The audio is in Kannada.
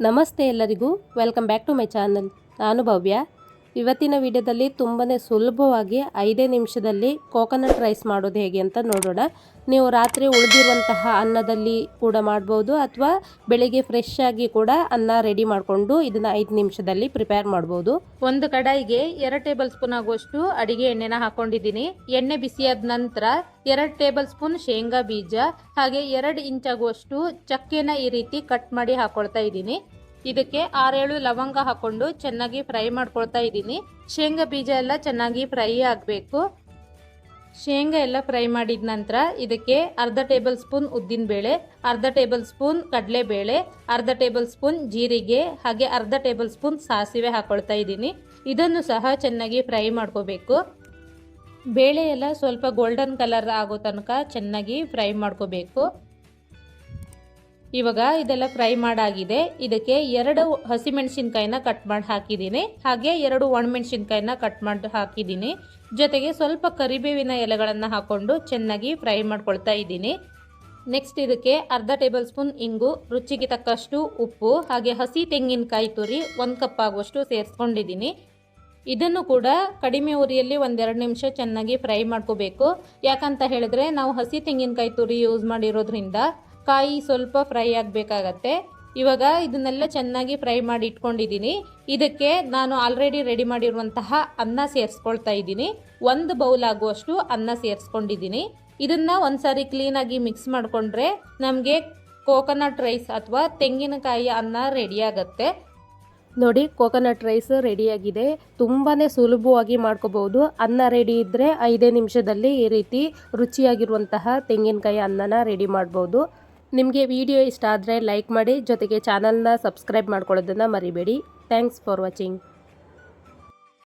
ನಮಸ್ತೆ ಎಲ್ಲರಿಗೂ, welcome back to my channel. ನಾನು ಭವ್ಯ. ಇವತ್ತಿನ ವಿಡಿಯೋದಲ್ಲಿ ತುಂಬಾ ಸುಲಭವಾಗಿ 5 ನಿಮಿಷದಲ್ಲಿ ಕೋಕೋನಟ್ ರೈಸ್ ಮಾಡೋದು ಹೇಗೆ ಅಂತ ನೋಡೋಣ. ನೀವು ರಾತ್ರಿ ಉಳಿದಿರುವಂತಹ ಅನ್ನದಲ್ಲಿ ಕೂಡ ಮಾಡ್ಬೋದು, ಅಥವಾ ಬೆಳಿಗ್ಗೆ ಫ್ರೆಶ್ ಆಗಿ ಕೂಡ ಅನ್ನ ರೆಡಿ ಮಾಡಿಕೊಂಡು ಇದನ್ನು 5 ನಿಮಿಷದಲ್ಲಿ ಪ್ರಿಪೇರ್ ಮಾಡ್ಬೋದು. ಒಂದು ಕಡಾಯಿಗೆ 2 ಟೇಬಲ್ ಸ್ಪೂನ್ ಆಗುವಷ್ಟು ಅಡಿಗೆ ಎಣ್ಣೆನ ಹಾಕೊಂಡಿದ್ದೀನಿ. ಎಣ್ಣೆ ಬಿಸಿಯಾದ ನಂತರ 2 ಟೇಬಲ್ ಸ್ಪೂನ್ ಶೇಂಗಾ ಬೀಜ ಹಾಗೆ 2 ಇಂಚ್ ಆಗುವಷ್ಟು ಚಕ್ಕೆನ ಈ ರೀತಿ ಕಟ್ ಮಾಡಿ ಹಾಕೊಳ್ತಾ ಇದ್ದೀನಿ. ಇದಕ್ಕೆ 6-7 ಲವಂಗ ಹಾಕೊಂಡು ಚೆನ್ನಾಗಿ ಫ್ರೈ ಮಾಡ್ಕೊಳ್ತಾ ಇದ್ದೀನಿ. ಶೇಂಗಾ ಬೀಜ ಎಲ್ಲ ಚೆನ್ನಾಗಿ ಫ್ರೈ ಆಗಬೇಕು. ಶೇಂಗಾ ಎಲ್ಲ ಫ್ರೈ ಮಾಡಿದ ನಂತರ ಇದಕ್ಕೆ ಅರ್ಧ ಟೇಬಲ್ ಸ್ಪೂನ್ ಉದ್ದಿನಬೇಳೆ, ಅರ್ಧ ಟೇಬಲ್ ಸ್ಪೂನ್ ಕಡಲೆಬೇಳೆ, ಅರ್ಧ ಟೇಬಲ್ ಸ್ಪೂನ್ ಜೀರಿಗೆ ಹಾಗೆ ಅರ್ಧ ಟೇಬಲ್ ಸ್ಪೂನ್ ಸಾಸಿವೆ ಹಾಕೊಳ್ತಾ ಇದ್ದೀನಿ. ಇದನ್ನು ಸಹ ಚೆನ್ನಾಗಿ ಫ್ರೈ ಮಾಡ್ಕೋಬೇಕು. ಬೇಳೆ ಎಲ್ಲ ಸ್ವಲ್ಪ ಗೋಲ್ಡನ್ ಕಲರ್ ಆಗೋ ತನಕ ಚೆನ್ನಾಗಿ ಫ್ರೈ ಮಾಡ್ಕೋಬೇಕು. ಇವಾಗ ಇದೆಲ್ಲ ಫ್ರೈ ಮಾಡಾಗಿದೆ. ಇದಕ್ಕೆ 2 ಹಸಿಮೆಣಸಿನ್ಕಾಯಿನ ಕಟ್ ಮಾಡಿ ಹಾಕಿದ್ದೀನಿ, ಹಾಗೆ 2 ಒಣಮೆಣಸಿನ್ಕಾಯಿನ ಕಟ್ ಮಾಡಿ ಹಾಕಿದ್ದೀನಿ. ಜೊತೆಗೆ ಸ್ವಲ್ಪ ಕರಿಬೇವಿನ ಎಲೆಗಳನ್ನು ಹಾಕೊಂಡು ಚೆನ್ನಾಗಿ ಫ್ರೈ ಮಾಡ್ಕೊಳ್ತಾ ಇದ್ದೀನಿ. ನೆಕ್ಸ್ಟ್ ಇದಕ್ಕೆ ಅರ್ಧ ಟೇಬಲ್ ಸ್ಪೂನ್ ಇಂಗು, ರುಚಿಗೆ ತಕ್ಕಷ್ಟು ಉಪ್ಪು ಹಾಗೆ ಹಸಿ ತೆಂಗಿನಕಾಯಿ ತುರಿ 1 ಕಪ್ ಆಗುವಷ್ಟು ಸೇರಿಸ್ಕೊಂಡಿದ್ದೀನಿ. ಇದನ್ನು ಕೂಡ ಕಡಿಮೆ ಉರಿಯಲ್ಲಿ 1-2 ನಿಮಿಷ ಚೆನ್ನಾಗಿ ಫ್ರೈ ಮಾಡ್ಕೋಬೇಕು. ಯಾಕಂತ ಹೇಳಿದ್ರೆ ನಾವು ಹಸಿ ತೆಂಗಿನಕಾಯಿ ತುರಿ ಯೂಸ್ ಮಾಡಿರೋದ್ರಿಂದ ಕಾಯಿ ಸ್ವಲ್ಪ ಫ್ರೈ ಆಗಬೇಕಾಗತ್ತೆ. ಇವಾಗ ಇದನ್ನೆಲ್ಲ ಚೆನ್ನಾಗಿ ಫ್ರೈ ಮಾಡಿ ಇಟ್ಕೊಂಡಿದ್ದೀನಿ. ಇದಕ್ಕೆ ನಾನು ಆಲ್ರೆಡಿ ರೆಡಿ ಮಾಡಿರುವಂತಹ ಅನ್ನ ಸೇರಿಸ್ಕೊಳ್ತಾ ಇದ್ದೀನಿ. 1 ಬೌಲ್ ಆಗುವಷ್ಟು ಅನ್ನ ಸೇರಿಸ್ಕೊಂಡಿದ್ದೀನಿ. ಇದನ್ನು ಒಂದ್ಸಾರಿ ಕ್ಲೀನಾಗಿ ಮಿಕ್ಸ್ ಮಾಡಿಕೊಂಡ್ರೆ ನಮಗೆ ಕೋಕೋನಟ್ ರೈಸ್ ಅಥವಾ ತೆಂಗಿನಕಾಯಿ ಅನ್ನ ರೆಡಿ ಆಗುತ್ತೆ. ನೋಡಿ, ಕೋಕೋನಟ್ ರೈಸ್ ರೆಡಿಯಾಗಿದೆ. ತುಂಬಾ ಸುಲಭವಾಗಿ ಮಾಡ್ಕೋಬಹುದು. ಅನ್ನ ರೆಡಿ ಇದ್ದರೆ 5 ನಿಮಿಷದಲ್ಲಿ ಈ ರೀತಿ ರುಚಿಯಾಗಿರುವಂತಹ ತೆಂಗಿನಕಾಯಿ ಅನ್ನನ ರೆಡಿ ಮಾಡ್ಬೋದು. ನಿಮಗೆ ವಿಡಿಯೋ ಇಷ್ಟ ಆದರೆ ಲೈಕ್ ಮಾಡಿ, ಜೊತೆಗೆ ಚಾನಲ್ನ ಸಬ್ಸ್ಕ್ರೈಬ್ ಮಾಡ್ಕೊಳ್ಳೋದನ್ನು ಮರಿಬೇಡಿ. Thanks for watching.